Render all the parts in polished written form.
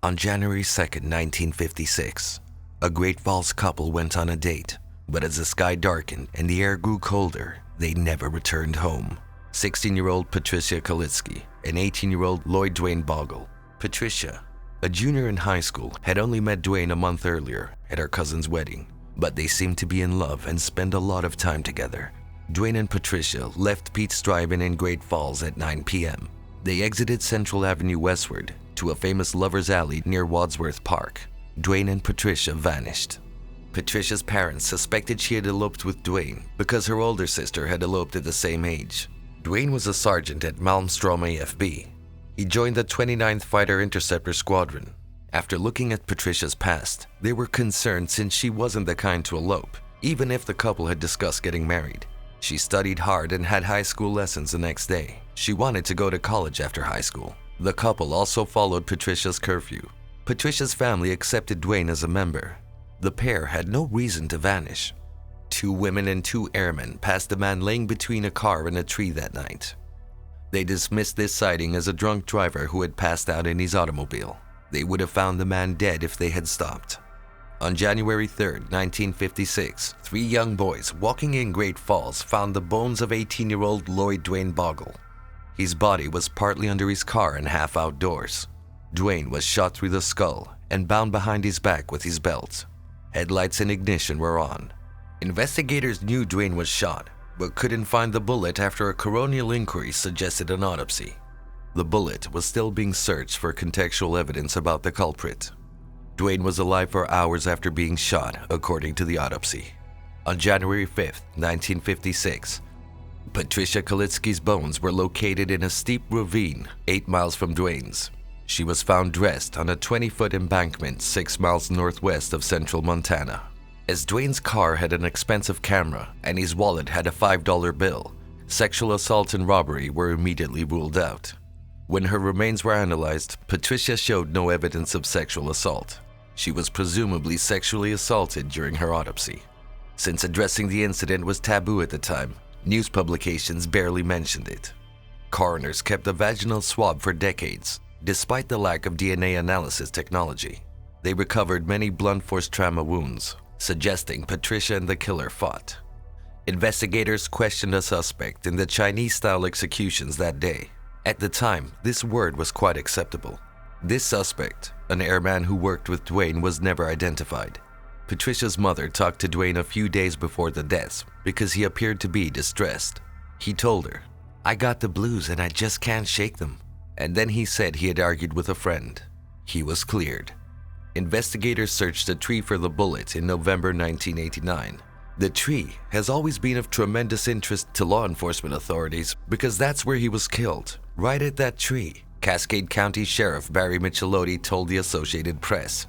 On January 2nd, 1956, a Great Falls couple went on a date, but as the sky darkened and the air grew colder, they never returned home. 16-year-old Patricia Kalitzke and 18-year-old Lloyd Duane Bogle. Patricia, a junior in high school, had only met Duane a month earlier at her cousin's wedding, but they seemed to be in love and spend a lot of time together. Duane and Patricia left Pete's Drive-In in Great Falls at 9 p.m. They exited Central Avenue westward to a famous lover's alley near Wadsworth Park. Duane and Patricia vanished. Patricia's parents suspected she had eloped with Duane because her older sister had eloped at the same age. Duane was a sergeant at Malmstrom AFB. He joined the 29th Fighter Interceptor Squadron. After looking at Patricia's past, they were concerned since she wasn't the kind to elope, even if the couple had discussed getting married. She studied hard and had high school lessons the next day. She wanted to go to college after high school. The couple also followed Patricia's curfew. Patricia's family accepted Duane as a member. The pair had no reason to vanish. 2 women and 2 airmen passed a man laying between a car and a tree that night. They dismissed this sighting as a drunk driver who had passed out in his automobile. They would have found the man dead if they had stopped. On January 3rd, 1956, 3 young boys walking in Great Falls found the bones of 18-year-old Lloyd Duane Bogle. His body was partly under his car and half outdoors. Duane was shot through the skull and bound behind his back with his belt. Headlights and ignition were on. Investigators knew Duane was shot, but couldn't find the bullet after a coronial inquiry suggested an autopsy. The bullet was still being searched for contextual evidence about the culprit. Duane was alive for hours after being shot, according to the autopsy. On January 5th, 1956, Patricia Kalitzke's bones were located in a steep ravine 8 miles from Duane's. She was found dressed on a 20-foot embankment 6 miles northwest of central Montana. As Duane's car had an expensive camera and his wallet had a $5 bill, sexual assault and robbery were immediately ruled out. When her remains were analyzed, Patricia showed no evidence of sexual assault. She was presumably sexually assaulted during her autopsy. Since addressing the incident was taboo at the time, news publications barely mentioned it. Coroners kept a vaginal swab for decades, despite the lack of DNA analysis technology. They recovered many blunt force trauma wounds, suggesting Patricia and the killer fought. Investigators questioned a suspect in the Chinese-style executions that day. At the time, this word was quite acceptable. This suspect, an airman who worked with Duane, was never identified. Patricia's mother talked to Duane a few days before the deaths because he appeared to be distressed. He told her, "I got the blues and I just can't shake them." And then he said he had argued with a friend. He was cleared. Investigators searched the tree for the bullet in November 1989. The tree has always been of tremendous interest to law enforcement authorities because that's where he was killed, right at that tree, Cascade County Sheriff Barry Michelotti told the Associated Press.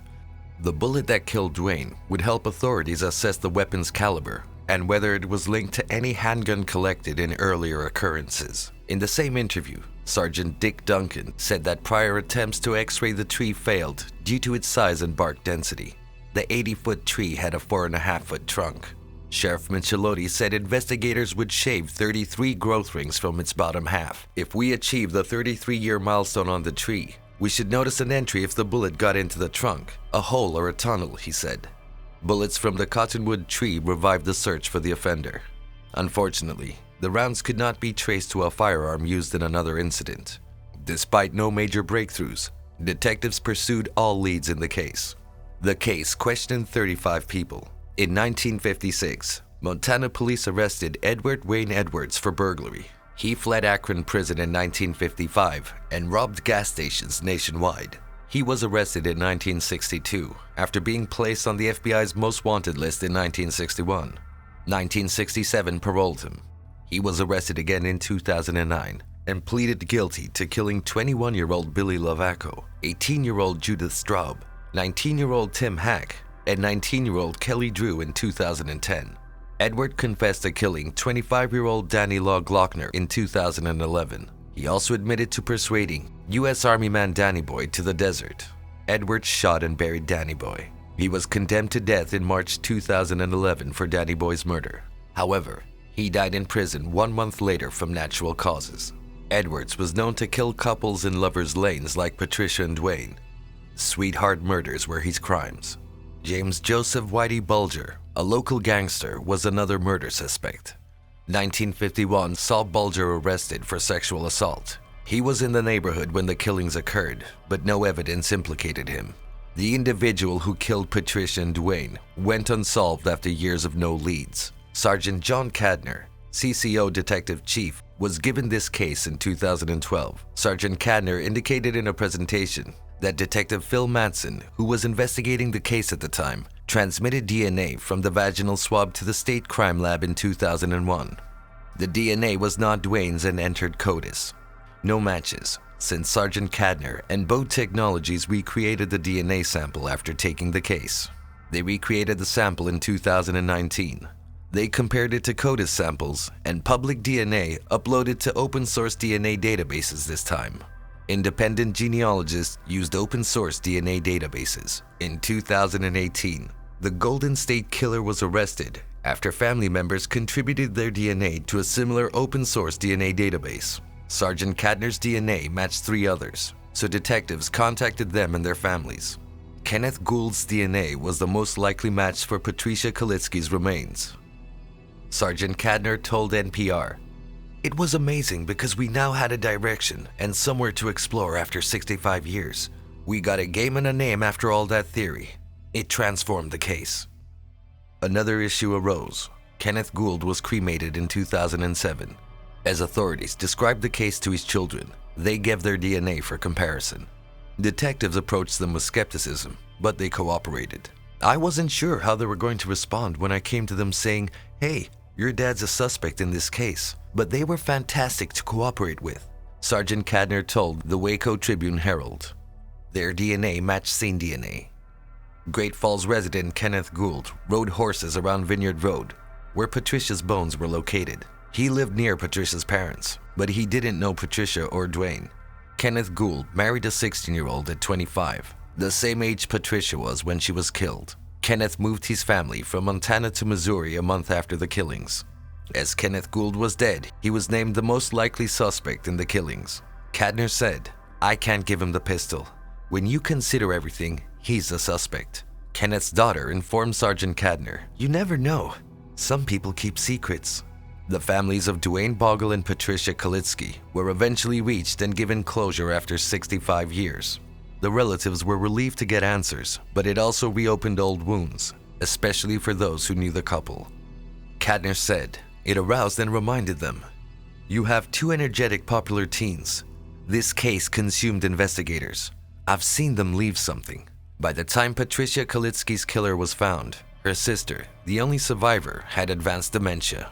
The bullet that killed Duane would help authorities assess the weapon's caliber and whether it was linked to any handgun collected in earlier occurrences. In the same interview, Sergeant Dick Duncan said that prior attempts to x-ray the tree failed due to its size and bark density. The 80-foot tree had a 4.5-foot trunk. Sheriff Michelotti said investigators would shave 33 growth rings from its bottom half. If we achieve the 33-year milestone on the tree, we should notice an entry if the bullet got into the trunk, a hole or a tunnel, he said. Bullets from the cottonwood tree revived the search for the offender. Unfortunately, the rounds could not be traced to a firearm used in another incident. Despite no major breakthroughs, detectives pursued all leads in the case. The case questioned 35 people. In 1956, Montana police arrested Edward Wayne Edwards for burglary. He fled Akron prison in 1955 and robbed gas stations nationwide. He was arrested in 1962 after being placed on the FBI's most wanted list in 1961. 1967 paroled him. He was arrested again in 2009 and pleaded guilty to killing 21-year-old Billy Lavaco, 18-year-old Judith Straub, 19-year-old Tim Hack, and 19-year-old Kelly Drew in 2010. Edward confessed to killing 25-year-old Danny Law Glockner in 2011. He also admitted to persuading U.S. Army man Danny Boy to the desert. Edward shot and buried Danny Boy. He was condemned to death in March 2011 for Danny Boy's murder. However, he died in prison 1 month later from natural causes. Edwards was known to kill couples in lovers' lanes like Patricia and Duane. Sweetheart murders were his crimes. James Joseph Whitey Bulger, a local gangster, was another murder suspect. 1951 saw Bulger arrested for sexual assault. He was in the neighborhood when the killings occurred, but no evidence implicated him. The individual who killed Patricia and Duane went unsolved after years of no leads. Sergeant John Cadner, CCO Detective Chief, was given this case in 2012. Sergeant Cadner indicated in a presentation that Detective Phil Manson, who was investigating the case at the time, transmitted DNA from the vaginal swab to the state crime lab in 2001. The DNA was not Duane's and entered CODIS. No matches, since Sergeant Cadner and Boat Technologies recreated the DNA sample after taking the case. They recreated the sample in 2019. They compared it to CODIS samples and public DNA uploaded to open source DNA databases this time. Independent genealogists used open source DNA databases. In 2018, the Golden State Killer was arrested after family members contributed their DNA to a similar open source DNA database. Sergeant Cadner's DNA matched 3 others, so detectives contacted them and their families. Kenneth Gould's DNA was the most likely match for Patricia Kalitzke's remains. Sergeant Cadner told NPR, "It was amazing because we now had a direction and somewhere to explore after 65 years. We got a game and a name after all that theory. It transformed the case." Another issue arose. Kenneth Gould was cremated in 2007. As authorities described the case to his children, they gave their DNA for comparison. Detectives approached them with skepticism, but they cooperated. I wasn't sure how they were going to respond when I came to them saying, "Hey, your dad's a suspect in this case," but they were fantastic to cooperate with, Sergeant Cadner told the Waco Tribune-Herald. Their DNA matched scene DNA. Great Falls resident Kenneth Gould rode horses around Vineyard Road, where Patricia's bones were located. He lived near Patricia's parents, but he didn't know Patricia or Duane. Kenneth Gould married a 16-year-old at 25, the same age Patricia was when she was killed. Kenneth moved his family from Montana to Missouri a month after the killings. As Kenneth Gould was dead, he was named the most likely suspect in the killings. Cadner said, "I can't give him the pistol. When you consider everything, he's a suspect." Kenneth's daughter informed Sergeant Cadner, "You never know. Some people keep secrets." The families of Duane Bogle and Patricia Kalitzke were eventually reached and given closure after 65 years. The relatives were relieved to get answers, but it also reopened old wounds, especially for those who knew the couple. Cadner said, "It aroused and reminded them. You have 2 energetic popular teens. This case consumed investigators. I've seen them leave something." By the time Patricia Kalitzke's killer was found, her sister, the only survivor, had advanced dementia.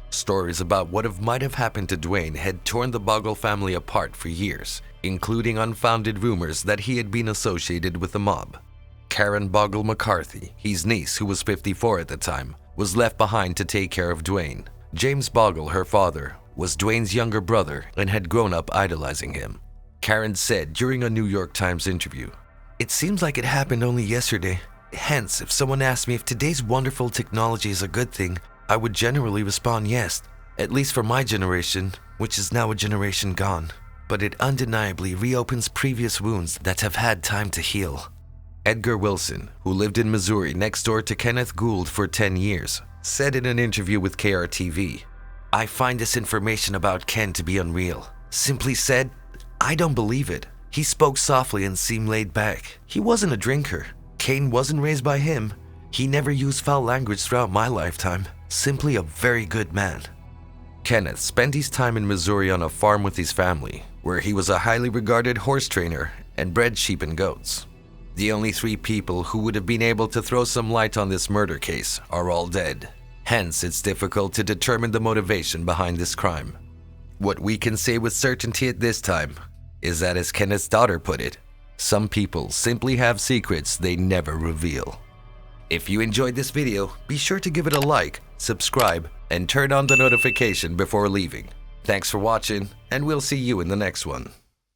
Stories about what might have happened to Duane had torn the Bogle family apart for years, including unfounded rumors that he had been associated with the mob. Karen Bogle McCarthy, his niece who was 54 at the time, was left behind to take care of Duane. James Bogle, her father, was Duane's younger brother and had grown up idolizing him. Karen said during a New York Times interview, "It seems like it happened only yesterday. Hence, if someone asked me if today's wonderful technology is a good thing, I would generally respond yes, at least for my generation, which is now a generation gone. But it undeniably reopens previous wounds that have had time to heal." Edgar Wilson, who lived in Missouri next door to Kenneth Gould for 10 years, said in an interview with KRTV, "I find this information about Ken to be unreal. Simply said, I don't believe it. He spoke softly and seemed laid back. He wasn't a drinker. Cain wasn't raised by him. He never used foul language throughout my lifetime. Simply a very good man." Kenneth spent his time in Missouri on a farm with his family, where he was a highly regarded horse trainer and bred sheep and goats. The only 3 people who would have been able to throw some light on this murder case are all dead. Hence, it's difficult to determine the motivation behind this crime. What we can say with certainty at this time is that, as Kenneth's daughter put it, some people simply have secrets they never reveal. If you enjoyed this video, be sure to give it a like, subscribe, and turn on the notification before leaving. Thanks for watching, and we'll see you in the next one.